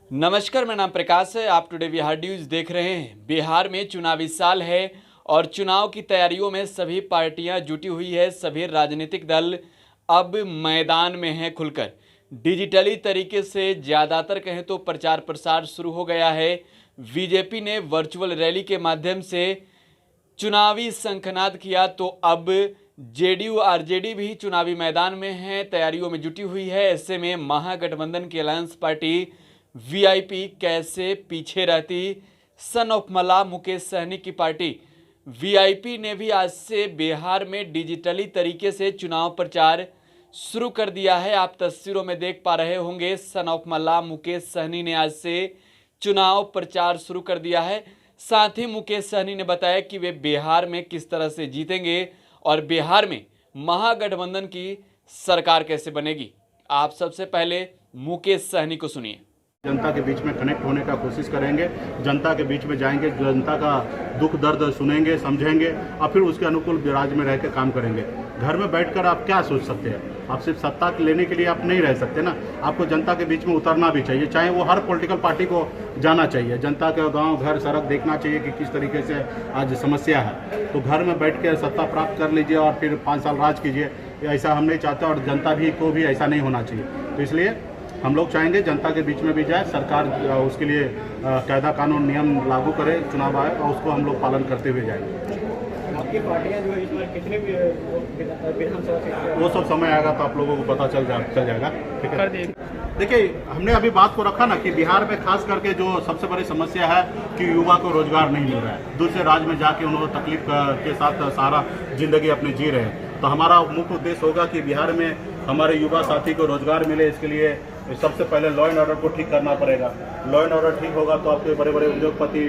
नमस्कार, मेरा नाम प्रकाश है। आप टुडे बिहार न्यूज देख रहे हैं। बिहार में चुनावी साल है और चुनाव की तैयारियों में सभी पार्टियां जुटी हुई है। सभी राजनीतिक दल अब मैदान में हैं खुलकर। डिजिटली तरीके से ज़्यादातर कहें तो प्रचार प्रसार शुरू हो गया है। बीजेपी ने वर्चुअल रैली के माध्यम से चुनावी शंखनाद किया, तो अब जेडीयू आरजेडी भी चुनावी मैदान में है, तैयारियों में जुटी हुई है। ऐसे में महागठबंधन की अलायंस पार्टी वीआईपी कैसे पीछे रहती। सन ऑफ मला मुकेश सहनी की पार्टी वीआईपी ने भी आज से बिहार में डिजिटली तरीके से चुनाव प्रचार शुरू कर दिया है। आप तस्वीरों में देख पा रहे होंगे, सन ऑफ मला मुकेश सहनी ने आज से चुनाव प्रचार शुरू कर दिया है। साथ ही मुकेश सहनी ने बताया कि वे बिहार में किस तरह से जीतेंगे और बिहार में महागठबंधन की सरकार कैसे बनेगी। आप सबसे पहले मुकेश सहनी को सुनिए। जनता के बीच में कनेक्ट होने का कोशिश करेंगे, जनता के बीच में जाएंगे, जनता का दुख दर्द सुनेंगे, समझेंगे और फिर उसके अनुकूल राज्य में रह के काम करेंगे। घर में बैठकर आप क्या सोच सकते हैं? आप सिर्फ सत्ता लेने के लिए आप नहीं रह सकते ना, आपको जनता के बीच में उतरना भी चाहिए। चाहे वो हर पॉलिटिकल पार्टी को जाना चाहिए, जनता के गांव घर सड़क देखना चाहिए कि किस तरीके से आज समस्या है। तो घर में बैठ के सत्ता प्राप्त कर लीजिए और फिर 5 साल राज कीजिए, ऐसा हम नहीं चाहते और जनता भी को भी ऐसा नहीं होना चाहिए। तो इसलिए हम लोग चाहेंगे जनता के बीच में भी जाए, सरकार उसके लिए कायदा कानून नियम लागू करे, चुनाव आए और उसको हम लोग पालन करते हुए जाएंगे। आपकी पार्टियां जो है इस बार कितने विधानसभा सीट, वो सब समय आएगा तो आप लोगों को पता चल जाएगा। ठीक है, देखिए हमने अभी बात को रखा ना कि बिहार में खास करके जो सबसे बड़ी समस्या है कि युवा को रोजगार नहीं मिल रहा है। दूसरे राज्य में जाके उन्होंने तकलीफ के साथ सारा जिंदगी अपनी जी रहे हैं। तो हमारा मुख्य उद्देश्य होगा कि बिहार में हमारे युवा साथी को रोजगार मिले। इसके लिए सबसे पहले लॉ एंड ऑर्डर को ठीक करना पड़ेगा। लॉ एंड ऑर्डर ठीक होगा तो आपके बड़े बड़े उद्योगपति,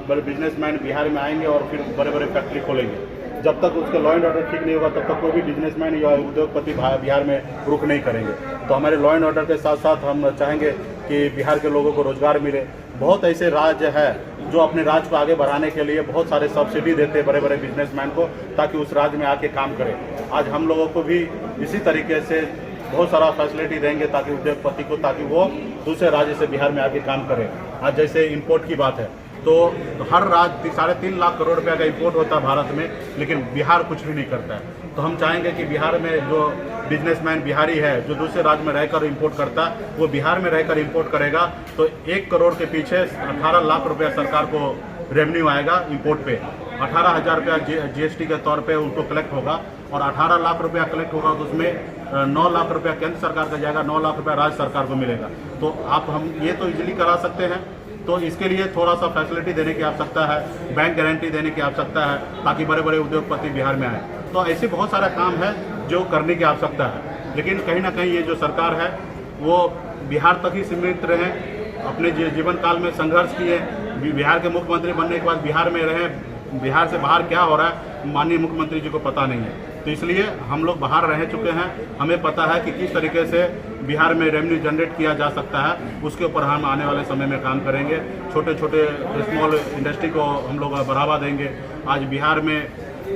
बड़े बिजनेसमैन बिहार में आएंगे और फिर बड़े बड़े फैक्ट्री खोलेंगे। जब तक उसका लॉ एंड ऑर्डर ठीक नहीं होगा तब तक कोई भी बिजनेसमैन या उद्योगपति बिहार में रुक नहीं करेंगे। तो हमारे लॉ एंड ऑर्डर के साथ साथ हम चाहेंगे कि बिहार के लोगों को रोजगार मिले। बहुत ऐसे राज्य है जो अपने राज्य को आगे बढ़ाने के लिए बहुत सारे सब्सिडी देते हैं बड़े बड़े बिजनेसमैन को, ताकि उस राज्य में आके काम करें। आज हम लोगों को भी इसी तरीके से बहुत सारा फैसिलिटी देंगे ताकि उद्योगपति को, ताकि वो दूसरे राज्य से बिहार में आके काम करें। आज जैसे इंपोर्ट की बात है तो हर राज्य 3.5 लाख करोड़ रुपया का इंपोर्ट होता है भारत में, लेकिन बिहार कुछ भी नहीं करता है। तो हम चाहेंगे कि बिहार में जो बिजनेसमैन बिहारी है जो दूसरे राज्य में रहकर इंपोर्ट करता है, वो बिहार में रहकर इंपोर्ट करेगा तो 1 करोड़ के पीछे 18 लाख रुपया सरकार को रेवेन्यू आएगा इंपोर्ट पे। 18,000 रुपया जीएसटी के तौर पे उनको कलेक्ट होगा और 18 लाख रुपया कलेक्ट होगा तो उसमें 9 लाख रुपया केंद्र सरकार का जाएगा, 9 लाख रुपया राज्य सरकार को मिलेगा। तो आप हम ये तो इजीली करा सकते हैं। तो इसके लिए थोड़ा सा फैसिलिटी देने की आवश्यकता है, बैंक गारंटी देने की आवश्यकता है ताकि बड़े बड़े उद्योगपति बिहार में आए। तो ऐसे बहुत सारा काम है जो करने की आवश्यकता है, लेकिन कहीं ना कहीं ये जो सरकार है वो बिहार तक ही सीमित रहे। अपने जीवन काल में संघर्ष किए, बिहार के मुख्यमंत्री बनने के बाद बिहार में रहे, बिहार से बाहर क्या हो रहा है माननीय मुख्यमंत्री जी को पता नहीं है। तो इसलिए हम लोग बाहर रह चुके हैं, हमें पता है कि किस तरीके से बिहार में रेवेन्यू जनरेट किया जा सकता है। उसके ऊपर हम आने वाले समय में काम करेंगे। छोटे छोटे स्मॉल इंडस्ट्री को हम लोग बढ़ावा देंगे। आज बिहार में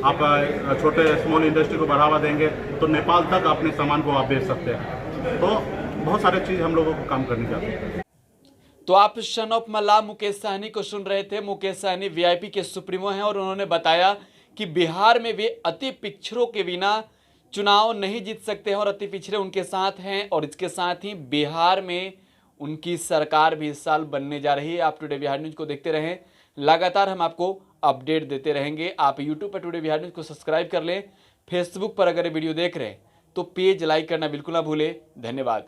आप छोटे स्मॉल इंडस्ट्री को बढ़ावा देंगे तो नेपाल तक अपने सामान को आप बेच सकते हैं। तो बहुत सारे चीज़ हम लोगों को काम करनी चाहिए। तो आप सन ऑफ मला मुकेश सहनी को सुन रहे थे। मुकेश सहनी वीआईपी के सुप्रीमो हैं और उन्होंने बताया कि बिहार में वे अति पिछड़ों के बिना चुनाव नहीं जीत सकते हैं और अति पिछड़े उनके साथ हैं और इसके साथ ही बिहार में उनकी सरकार भी इस साल बनने जा रही है। आप टुडे बिहार न्यूज को देखते रहें, लगातार हम आपको अपडेट देते रहेंगे। आप यूट्यूब पर टुडे बिहार न्यूज को सब्सक्राइब कर लें। फेसबुक पर अगर वीडियो देख रहे हैं तो पेज लाइक करना बिल्कुल ना भूलें। धन्यवाद।